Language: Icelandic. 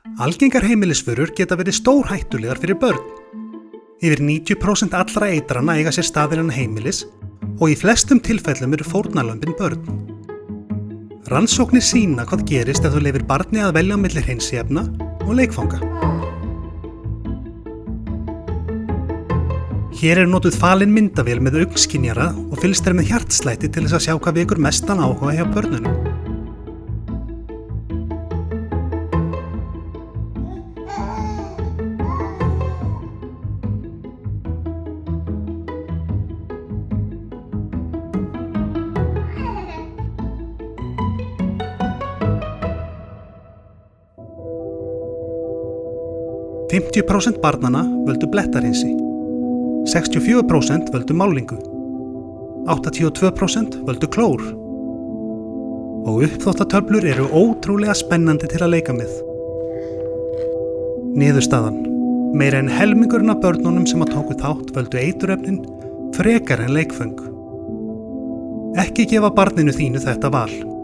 Algengar heimilisvörur geta verið stórhættulegar fyrir börn. Yfir 90% allra eitrana eiga sér stað innan heimilis og í flestum tilfellum eru fórnarlömbin börn. Rannsóknir sýna hvað gerist ef þú leyfir barni að velja á milli hreinsiefna og leikfanga. Hér er notuð falin myndavél með augnskynjara og fylgst með hjartslætti til þess að sjá hvað vekur mestan áhuga hjá börnunum. %50 barnanna völdu blettahreinsi, 64% völdu málingu, 82% völdu klór. Og uppþvottatöflur eru ótrúlega spennandi til að leika með. Niðurstaðan: meira en helmingurinn af börnunum sem tóku þátt völdu eiturefnin frekar en leikföng. Ekki gefa barninu þínu þetta val.